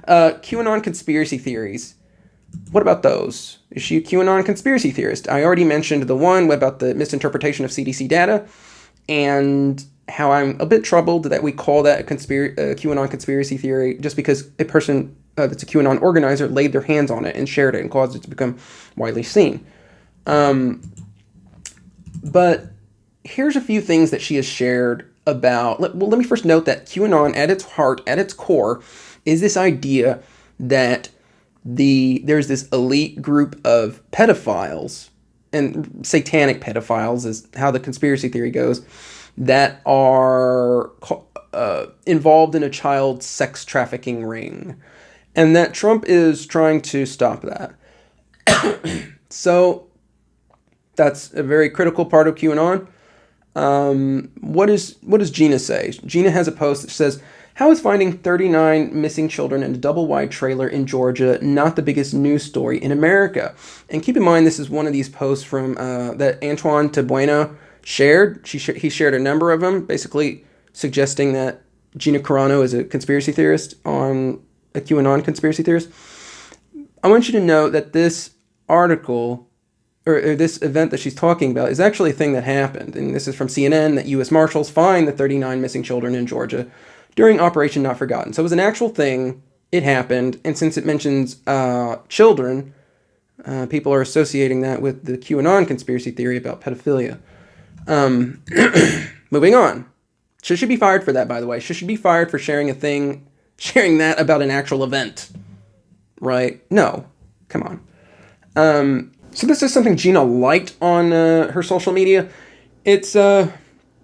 QAnon conspiracy theories. What about those? Is she a QAnon conspiracy theorist? I already mentioned the one about the misinterpretation of CDC data, and how I'm a bit troubled that we call that a QAnon conspiracy theory just because a person that's a QAnon organizer laid their hands on it and shared it and caused it to become widely seen. But here's a few things that she has shared about. Let me first note that QAnon, at its heart, at its core, is this idea that there's this elite group of pedophiles, and satanic pedophiles is how the conspiracy theory goes, that are involved in a child sex trafficking ring, and that Trump is trying to stop that. So that's a very critical part of QAnon. What does Gina say? Gina has a post that says, "How is finding 39 missing children in a double-wide trailer in Georgia not the biggest news story in America?" And keep in mind, this is one of these posts from that Antoine Tabueno shared. He shared a number of them, basically suggesting that Gina Carano is a conspiracy theorist, a QAnon conspiracy theorist. I want you to know that this article, or this event that she's talking about, is actually a thing that happened. And this is from CNN, that U.S. Marshals find the 39 missing children in Georgia during Operation Not Forgotten. So it was an actual thing. It happened. And since it mentions children, people are associating that with the QAnon conspiracy theory about pedophilia. Moving on. Should she be fired for that, by the way? Should she be fired for sharing that about an actual event? Right? No. Come on. So this is something Gina liked on her social media. It's a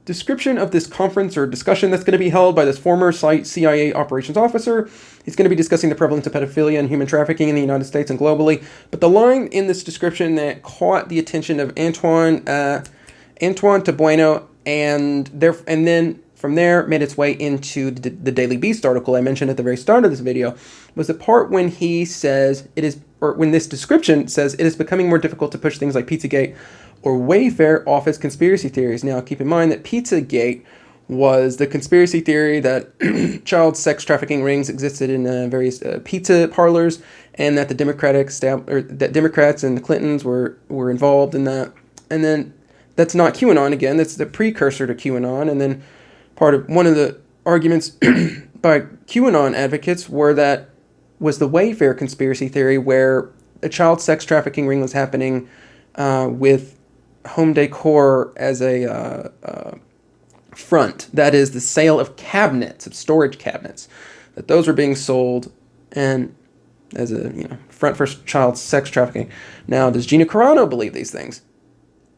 description of this conference or discussion that's going to be held by this former CIA operations officer. He's going to be discussing the prevalence of pedophilia and human trafficking in the United States and globally. But the line in this description that caught the attention of Antoine Tabueno, and then from there made its way into the Daily Beast article I mentioned at the very start of this video, was the part when he says when this description says it is becoming more difficult to push things like Pizzagate or Wayfair off as conspiracy theories. Now, keep in mind that Pizzagate was the conspiracy theory that child sex trafficking rings existed in various pizza parlors, and that the Democrats and the Clintons were involved in that. And then that's not QAnon again. That's the precursor to QAnon. And then one of the arguments by QAnon advocates was the Wayfair conspiracy theory, where a child sex trafficking ring was happening with home decor as a front. That is, the sale of cabinets, of storage cabinets, that those were being sold and as a front for child sex trafficking. Now, does Gina Carano believe these things?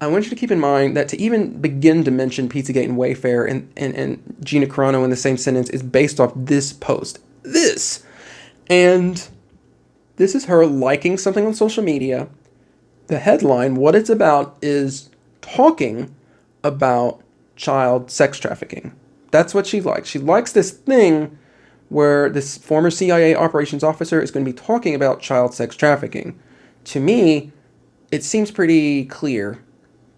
I want you to keep in mind that to even begin to mention Pizzagate and Wayfair and Gina Carano in the same sentence is based off this post. And this is her liking something on social media. The headline, what it's about, is talking about child sex trafficking. That's what she likes. She likes this thing where this former CIA operations officer is going to be talking about child sex trafficking. To me, it seems pretty clear.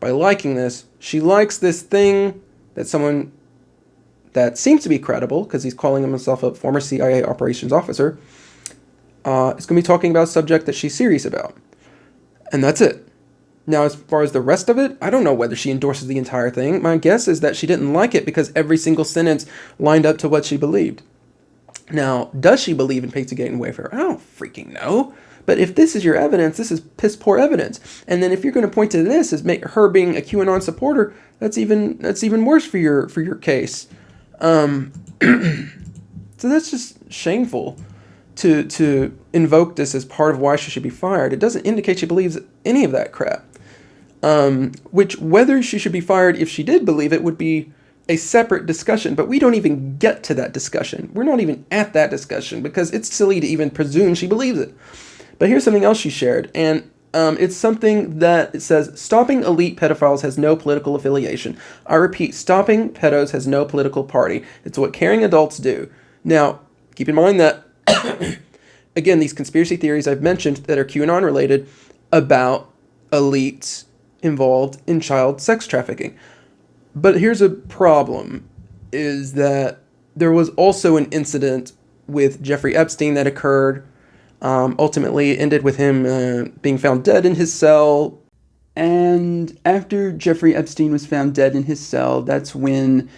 By liking this, she likes this thing that someone that seems to be credible, because he's calling himself a former CIA operations officer, is going to be talking about a subject that she's serious about. And that's it. Now, as far as the rest of it, I don't know whether she endorses the entire thing. My guess is that she didn't like it because every single sentence lined up to what she believed. Now, does she believe in Pizzagate and Wayfair? I don't freaking know. But if this is your evidence, this is piss poor evidence. And then if you're going to point to this as her being a QAnon supporter, that's even worse for your case. So that's just shameful to invoke this as part of why she should be fired. It doesn't indicate she believes any of that crap. Which, whether she should be fired if she did believe it, would be a separate discussion. But we don't even get to that discussion. We're not even at that discussion because it's silly to even presume she believes it. But here's something else she shared, and it's something that it says, stopping elite pedophiles has no political affiliation. I repeat, stopping pedos has no political party. It's what caring adults do. Now, keep in mind that, again, these conspiracy theories I've mentioned that are QAnon related about elites involved in child sex trafficking. But here's a problem, is that there was also an incident with Jeffrey Epstein that occurred. Ultimately, it ended with him being found dead in his cell. And after Jeffrey Epstein was found dead in his cell, that's when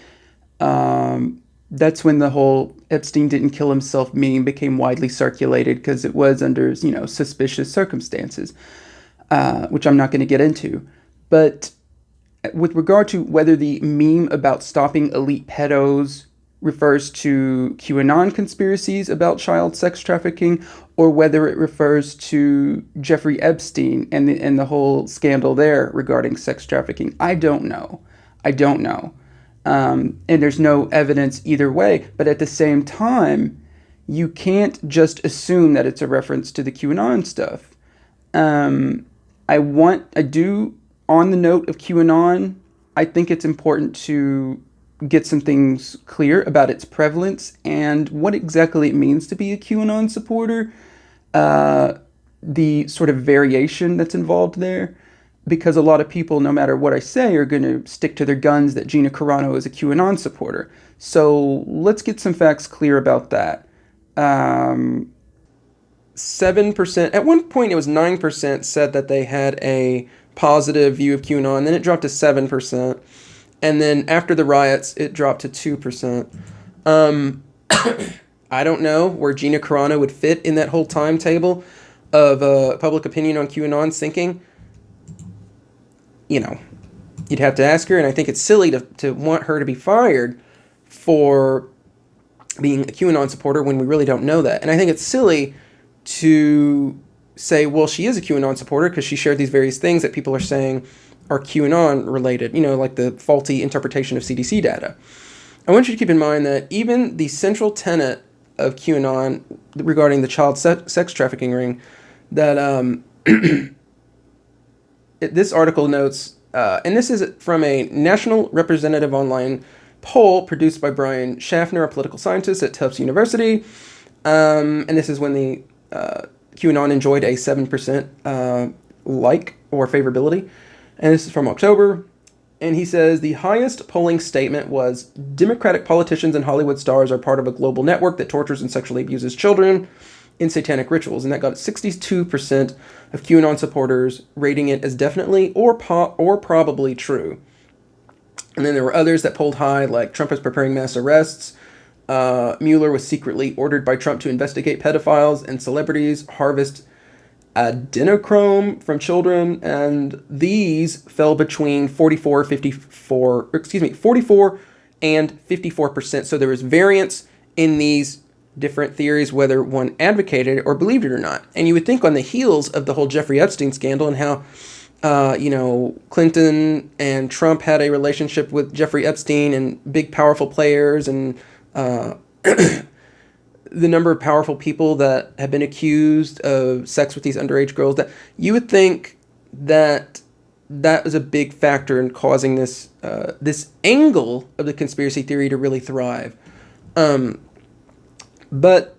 the whole Epstein didn't kill himself meme became widely circulated, because it was under, suspicious circumstances, which I'm not going to get into. But with regard to whether the meme about stopping elite pedos refers to QAnon conspiracies about child sex trafficking, or whether it refers to Jeffrey Epstein and the whole scandal there regarding sex trafficking, I don't know. And there's no evidence either way. But at the same time, you can't just assume that it's a reference to the QAnon stuff. On the note of QAnon, I think it's important to get some things clear about its prevalence and what exactly it means to be a QAnon supporter, the sort of variation that's involved there. Because a lot of people, no matter what I say, are going to stick to their guns that Gina Carano is a QAnon supporter. So let's get some facts clear about that. 7%, at one point it was 9% said that they had a positive view of QAnon, then it dropped to 7%, and then after the riots it dropped to 2%. I don't know where Gina Carano would fit in that whole timetable of public opinion on QAnon sinking. You'd have to ask her, and I think it's silly to want her to be fired for being a QAnon supporter when we really don't know that. And I think it's silly to say, well, she is a QAnon supporter because she shared these various things that people are saying are QAnon related, like the faulty interpretation of CDC data. I want you to keep in mind that even the central tenet of QAnon regarding the child sex trafficking ring, that this article notes, and this is from a National Representative Online poll produced by Brian Schaffner, a political scientist at Tufts University, and this is when the QAnon enjoyed a 7% like or favorability, and this is from October. And he says the highest polling statement was Democratic politicians and Hollywood stars are part of a global network that tortures and sexually abuses children in satanic rituals. And that got 62% of QAnon supporters rating it as definitely or probably true. And then there were others that polled high, like Trump is preparing mass arrests. Mueller was secretly ordered by Trump to investigate pedophiles, and celebrities harvest adrenochrome from children, and these fell between 44 and 54%. So there was variance in these different theories, whether one advocated it or believed it or not. And you would think on the heels of the whole Jeffrey Epstein scandal and how, Clinton and Trump had a relationship with Jeffrey Epstein and big powerful players and the number of powerful people that have been accused of sex with these underage girls, that you would think that that was a big factor in causing this this angle of the conspiracy theory to really thrive. But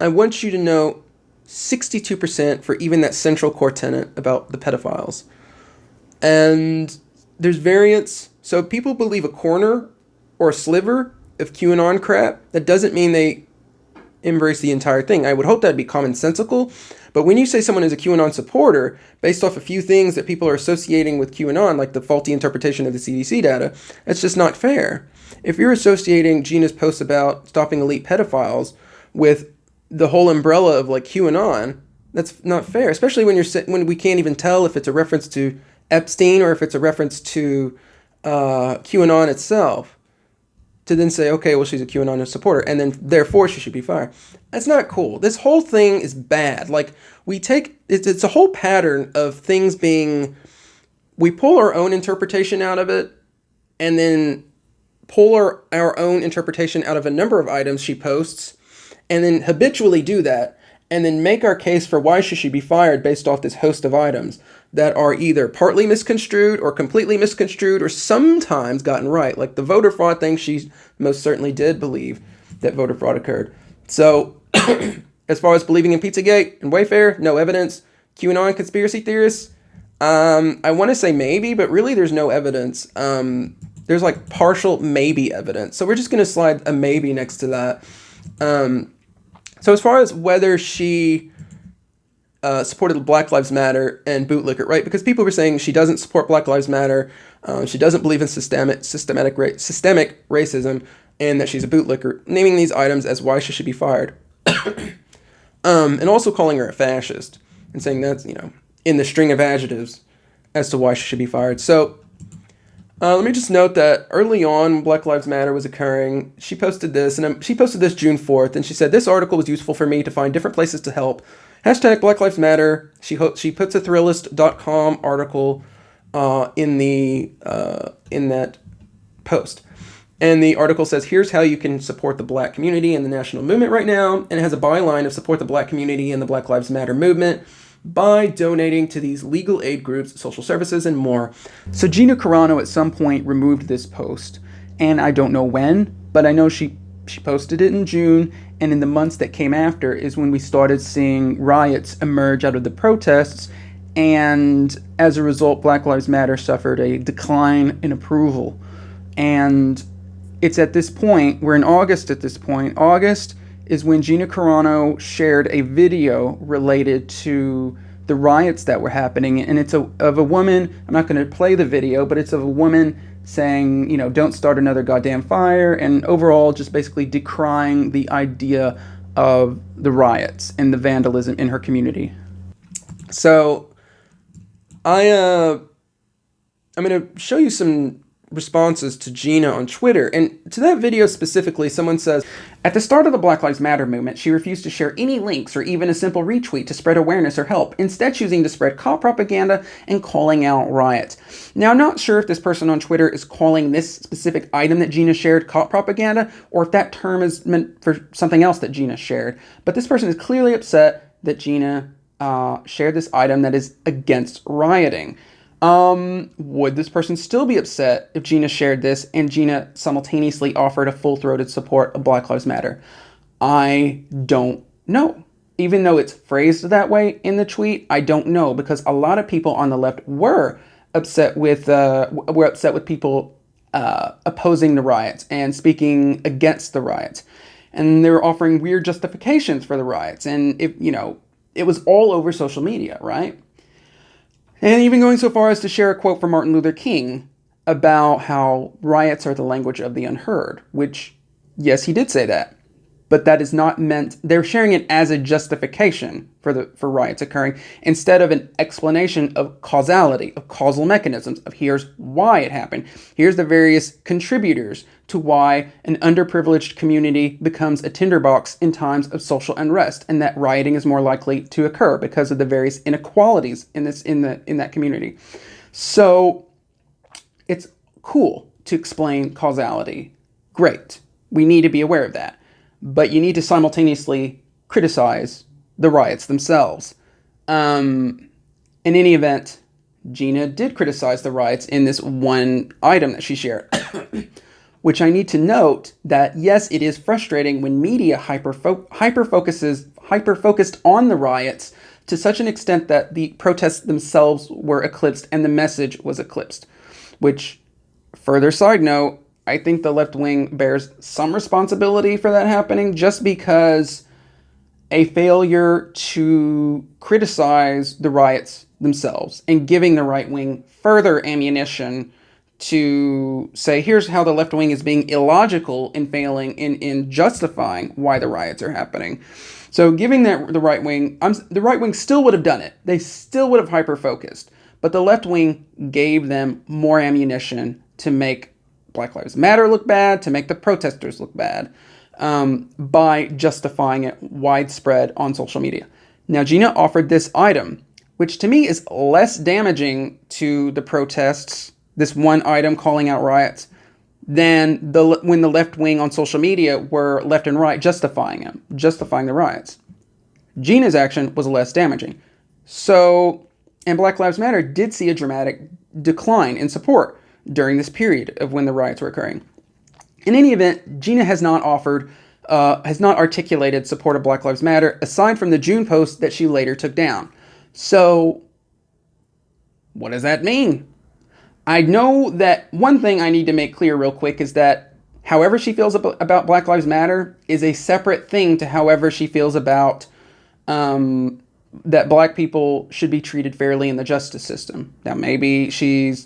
I want you to know 62% for even that central core tenet about the pedophiles. And there's variance. So if people believe a corner or a sliver of QAnon crap, that doesn't mean they embrace the entire thing. I would hope that'd be commonsensical. But when you say someone is a QAnon supporter, based off a few things that people are associating with QAnon, like the faulty interpretation of the CDC data, that's just not fair. If you're associating Gina's posts about stopping elite pedophiles with the whole umbrella of like QAnon, that's not fair. Especially when we can't even tell if it's a reference to Epstein or if it's a reference to QAnon itself. To then say, okay, well, she's a QAnon supporter, and then therefore she should be fired. That's not cool. This whole thing is bad. Like, it's a whole pattern of things being, we pull our own interpretation out of it, and then pull our own interpretation out of a number of items she posts, and then habitually do that, and then make our case for why she should be fired based off this host of items that are either partly misconstrued or completely misconstrued or sometimes gotten right. Like the voter fraud thing, she most certainly did believe that voter fraud occurred. So as far as believing in Pizzagate and Wayfair, no evidence. QAnon conspiracy theorists, I want to say maybe, but really there's no evidence. There's like partial maybe evidence. So we're just going to slide a maybe next to that. So as far as whether she supported Black Lives Matter and bootlicker, right? Because people were saying she doesn't support Black Lives Matter, she doesn't believe in systemic racism, and that she's a bootlicker, naming these items as why she should be fired. And also calling her a fascist and saying that's, in the string of adjectives as to why she should be fired. So let me just note that early on, when Black Lives Matter was occurring, she posted this, and she posted this June 4th, and she said, "This article was useful for me to find different places to help. Hashtag Black Lives Matter." She puts a Thrillist.com article in that post. And the article says, "Here's how you can support the Black community and the national movement right now." And it has a byline of support the Black community and the Black Lives Matter movement by donating to these legal aid groups, social services, and more. So Gina Carano at some point removed this post, and I don't know when, but I know she posted it in June, and in the months that came after is when we started seeing riots emerge out of the protests, and as a result, Black Lives Matter suffered a decline in approval. And it's at this point, we're in August at this point. August is when Gina Carano shared a video related to the riots that were happening. And it's of a woman, I'm not going to play the video, but it's of a woman saying, don't start another goddamn fire, and overall just basically decrying the idea of the riots and the vandalism in her community. So I'm going to show you some responses to Gina on Twitter. And to that video specifically, someone says, "At the start of the Black Lives Matter movement, she refused to share any links or even a simple retweet to spread awareness or help, instead choosing to spread cop propaganda and calling out riots." Now, I'm not sure if this person on Twitter is calling this specific item that Gina shared cop propaganda, or if that term is meant for something else that Gina shared. But this person is clearly upset that Gina shared this item that is against rioting. Would this person still be upset if Gina shared this and Gina simultaneously offered a full-throated support of Black Lives Matter? I don't know. Even though it's phrased that way in the tweet, I don't know, because a lot of people on the left were upset with people opposing the riots and speaking against the riots, and they were offering weird justifications for the riots, and it was all over social media, right? And even going so far as to share a quote from Martin Luther King about how riots are the language of the unheard, which, yes, he did say that. But that is not meant, they're sharing it as a justification for riots occurring, instead of an explanation of causality, of causal mechanisms, of here's why it happened. Here's the various contributors to why an underprivileged community becomes a tinderbox in times of social unrest, and that rioting is more likely to occur because of the various inequalities in that community. So it's cool to explain causality. Great. We need to be aware of that. But you need to simultaneously criticize the riots themselves. In any event, Gina did criticize the riots in this one item that she shared, which I need to note that, yes, it is frustrating when media hyper-focused on the riots to such an extent that the protests themselves were eclipsed and the message was eclipsed. Which, further side note, I think the left wing bears some responsibility for that happening, just because a failure to criticize the riots themselves and giving the right wing further ammunition to say, here's how the left wing is being illogical in failing in justifying why the riots are happening. So giving that the right wing still would have done it. They still would have hyper-focused. But the left wing gave them more ammunition to make Black Lives Matter look bad, to make the protesters look bad, by justifying it widespread on social media. Now, Gina offered this item, which to me is less damaging to the protests, this one item calling out riots, than when the left wing on social media were left and right justifying the riots. Gina's action was less damaging. So, and Black Lives Matter did see a dramatic decline in support during this period of when the riots were occurring. In any event, Gina has not articulated support of Black Lives Matter, aside from the June post that she later took down. So, what does that mean? I know that one thing I need to make clear real quick is that however she feels about Black Lives Matter is a separate thing to however she feels about that black people should be treated fairly in the justice system. Now, maybe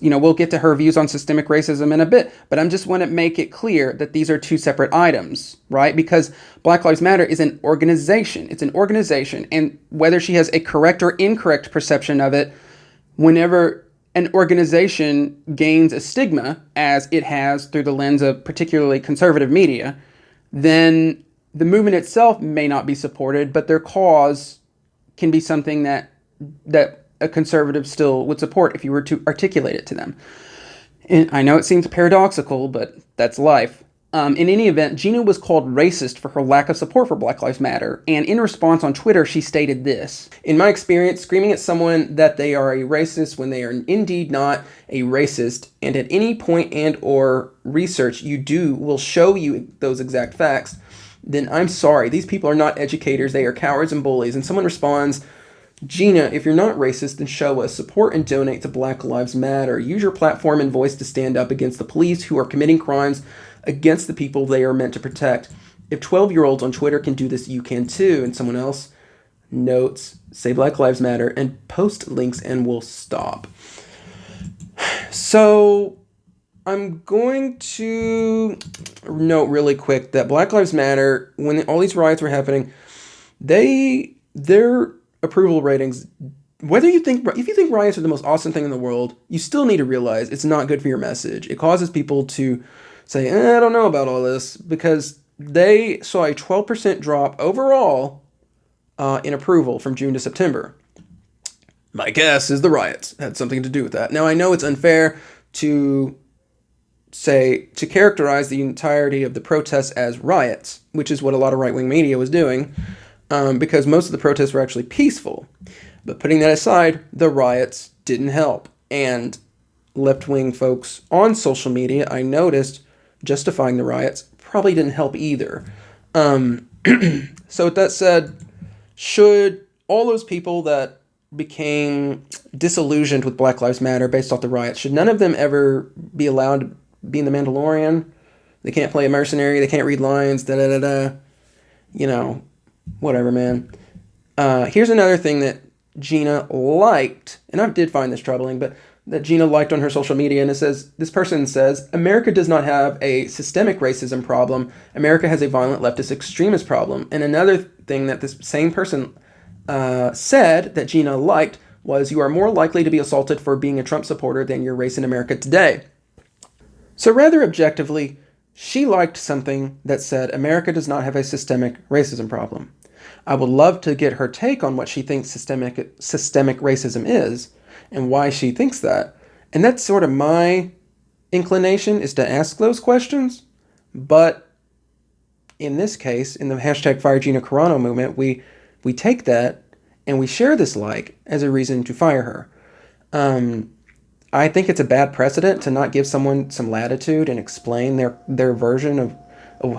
we'll get to her views on systemic racism in a bit, but I'm just want to make it clear that these are two separate items, right? Because Black Lives Matter is an organization. It's an organization, and whether she has a correct or incorrect perception of it, whenever an organization gains a stigma, as it has through the lens of particularly conservative media, then the movement itself may not be supported, but their cause can be something that a conservative still would support if you were to articulate it to them. And I know it seems paradoxical, but that's life. In any event, Gina was called racist for her lack of support for Black Lives Matter, and in response on Twitter, she stated this: "In my experience, screaming at someone that they are a racist when they are indeed not a racist, and at any point and or research you do will show you those exact facts, then I'm sorry. These people are not educators. They are cowards and bullies." And someone responds, "Gina, if you're not racist, then show us. Support and donate to Black Lives Matter. Use your platform and voice to stand up against the police who are committing crimes against the people they are meant to protect. If 12-year-olds on Twitter can do this, you can too." And someone else notes, "Say Black Lives Matter and post links and we'll stop." So I'm going to note really quick that Black Lives Matter, when all these riots were happening, their approval ratings, if you think riots are the most awesome thing in the world, you still need to realize it's not good for your message. It causes people to say, I don't know about all this, because they saw a 12% drop overall in approval from June to September. My guess is the riots had something to do with that. Now, I know it's unfair to characterize the entirety of the protests as riots, which is what a lot of right-wing media was doing, because most of the protests were actually peaceful. But putting that aside, the riots didn't help. And left-wing folks on social media, I noticed, justifying the riots probably didn't help either. So with that said, should all those people that became disillusioned with Black Lives Matter based off the riots, should none of them ever be allowed to be in The Mandalorian? They can't play a mercenary, they can't read lines, whatever, man. Here's another thing that Gina liked, and I did find this troubling, but that Gina liked on her social media, and this person says, "America does not have a systemic racism problem. America has a violent leftist extremist problem." And another thing that this same person said that Gina liked was, "You are more likely to be assaulted for being a Trump supporter than your race in America today." So rather objectively, she liked something that said America does not have a systemic racism problem. I would love to get her take on what she thinks systemic racism is and why she thinks that. And that's sort of my inclination, is to ask those questions. But in this case, in the hashtag Fire Gina Carano movement, we take that and we share this like as a reason to fire her. I think it's a bad precedent to not give someone some latitude and explain their version of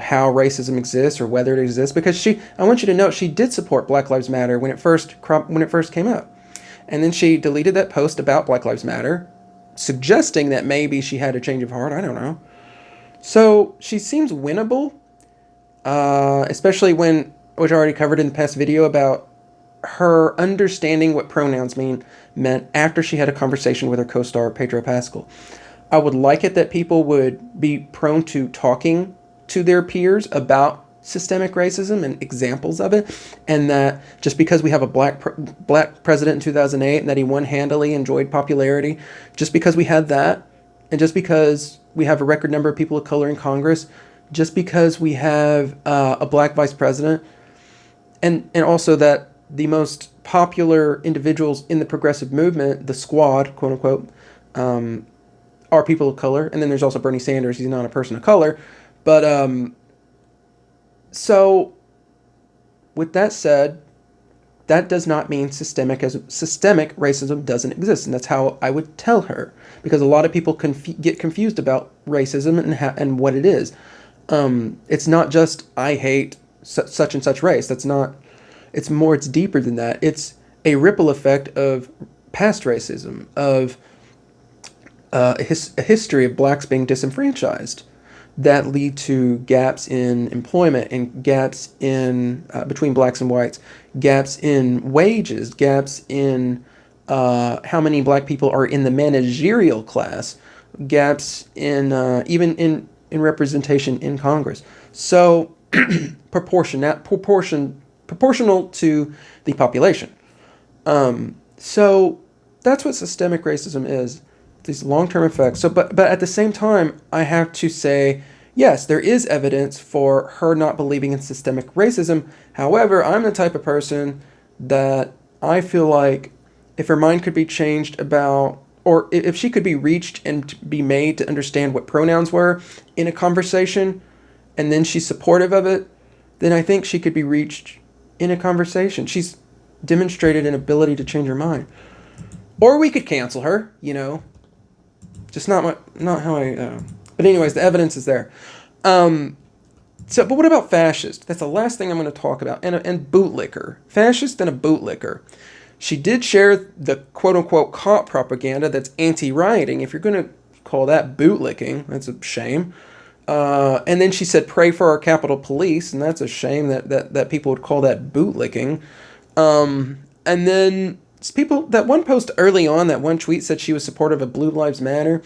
how racism exists or whether it exists, because I want you to note, she did support Black Lives Matter when it first came up. And then she deleted that post about Black Lives Matter, suggesting that maybe she had a change of heart. I don't know. So she seems winnable, especially which I already covered in the past video, about her understanding what pronouns meant after she had a conversation with her co-star Pedro Pascal. I would like it that people would be prone to talking to their peers about systemic racism and examples of it, and that just because we have a black president in 2008 and that he won handily, enjoyed popularity, just because we had that, and just because we have a record number of people of color in Congress, just because we have a black vice president, and also that the most popular individuals in the progressive movement, the squad, quote unquote, are people of color. And then there's also Bernie Sanders. He's not a person of color. But so with that said, that does not mean systemic racism doesn't exist. And that's how I would tell her, because a lot of people get confused about racism and what it is. It's not just, I hate such and such race. That's not. It's deeper than that. It's a ripple effect of past racism, of a history of blacks being disenfranchised, that lead to gaps in employment and gaps in between blacks and whites, gaps in wages, gaps in how many black people are in the managerial class, gaps in even in representation in Congress. So proportional to the population. So that's what systemic racism is. These long-term effects. So, but at the same time, I have to say, yes, there is evidence for her not believing in systemic racism. However, I'm the type of person that I feel like if her mind could be changed about, or if she could be reached and be made to understand what pronouns were in a conversation, and then she's supportive of it, then I think she could be reached in a conversation. She's demonstrated an ability to change her mind. Or we could cancel her, just not how I. But anyways, the evidence is there. But what about fascist? That's the last thing I'm going to talk about. And bootlicker, fascist and a bootlicker. She did share the quote unquote cop propaganda that's anti-rioting. If you're going to call that bootlicking, that's a shame. And then she said, "Pray for our Capitol Police," and that's a shame that people would call that bootlicking. And then that one post early on, that one tweet said she was supportive of Blue Lives Matter.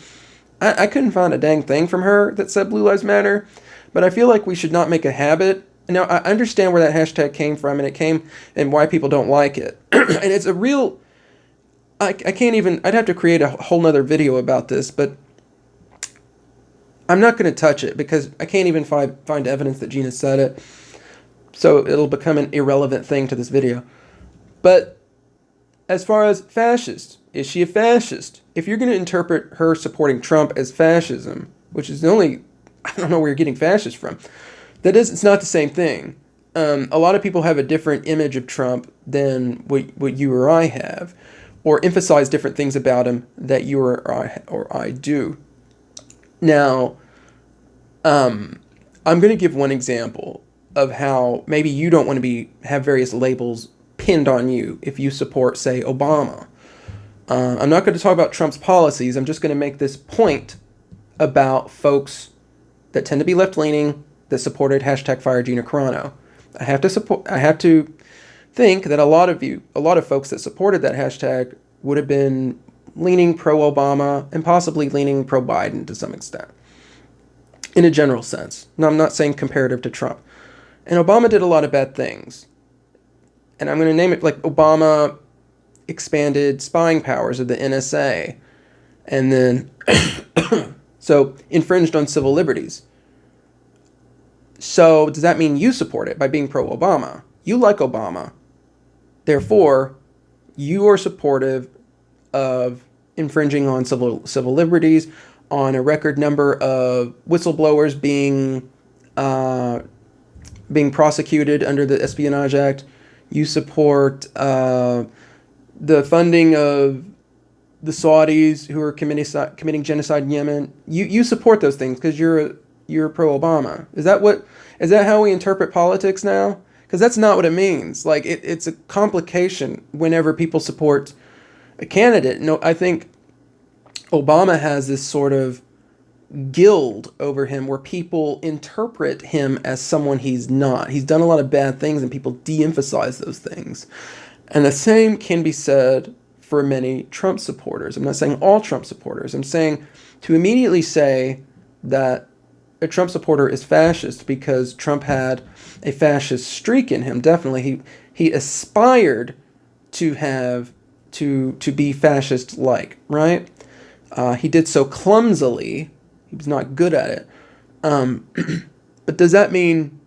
I couldn't find a dang thing from her that said Blue Lives Matter, but I feel like we should not make a habit. Now, I understand where that hashtag came from, and why people don't like it. And it's a real, I can't even, I'd have to create a whole nother video about this, but I'm not going to touch it because I can't even find evidence that Gina said it. So it'll become an irrelevant thing to this video. But as far as fascist, is she a fascist? If you're going to interpret her supporting Trump as fascism, which is the only, I don't know where you're getting fascist from, it's not the same thing. A lot of people have a different image of Trump than what you or I have, or emphasize different things about him that you or I do. Now, I'm going to give one example of how maybe you don't want to have various labels pinned on you if you support, say, Obama. I'm not going to talk about Trump's policies. I'm just going to make this point about folks that tend to be left-leaning that supported #Fire Gina Carano. I have to think that a lot of folks that supported that hashtag would have been leaning pro-Obama and possibly leaning pro-Biden to some extent, in a general sense. Now, I'm not saying comparative to Trump. And Obama did a lot of bad things. And I'm going to name it, like Obama expanded spying powers of the NSA, and then so infringed on civil liberties. So does that mean you support it by being pro-Obama? You like Obama. Therefore, you are supportive of infringing on civil liberties, on a record number of whistleblowers being prosecuted under the Espionage Act. You support the funding of the Saudis who are committing genocide in Yemen. You support those things because you're pro-Obama. Is that how we interpret politics now? Because that's not what it means. Like it's a complication whenever people support a candidate. No, I think Obama has this sort of guild over him where people interpret him as someone he's not. He's done a lot of bad things and people de-emphasize those things. And the same can be said for many Trump supporters. I'm not saying all Trump supporters. I'm saying to immediately say that a Trump supporter is fascist because Trump had a fascist streak in him. Definitely, he aspired to have to be fascist-like, right? He did so clumsily. He was not good at it. But does that mean,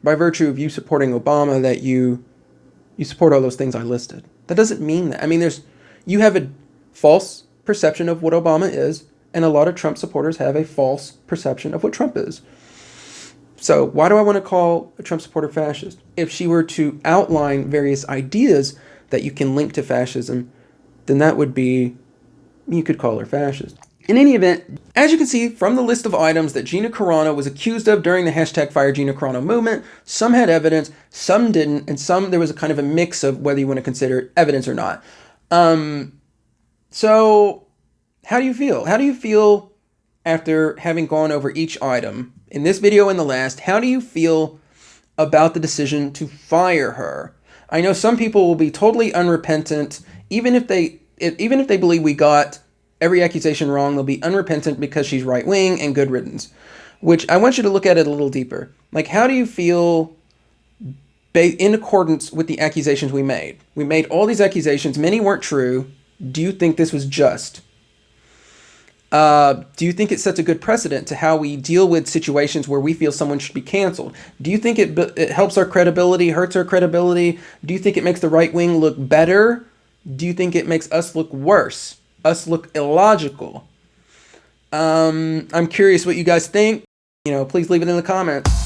by virtue of you supporting Obama, that you support all those things I listed? That doesn't mean that. I mean, you have a false perception of what Obama is, and a lot of Trump supporters have a false perception of what Trump is. So why do I want to call a Trump supporter fascist? If she were to outline various ideas that you can link to fascism, then that would be, you could call her fascist. In any event, as you can see from the list of items that Gina Carano was accused of during the #Fire Gina Carano movement, some had evidence, some didn't, and some there was a kind of a mix of whether you want to consider it evidence or not. So how do you feel? How do you feel after having gone over each item in this video and the last, how do you feel about the decision to fire her? I know some people will be totally unrepentant, even if they believe we got every accusation wrong. They'll be unrepentant because she's right-wing and good riddance. Which I want you to look at it a little deeper. Like, how do you feel in accordance with the accusations we made? We made all these accusations. Many weren't true. Do you think this was just? Do you think it sets a good precedent to how we deal with situations where we feel someone should be canceled? Do you think it helps our credibility, hurts our credibility? Do you think it makes the right wing look better? Do you think it makes us look worse? Us look illogical? I'm curious what you guys think. Please leave it in the comments.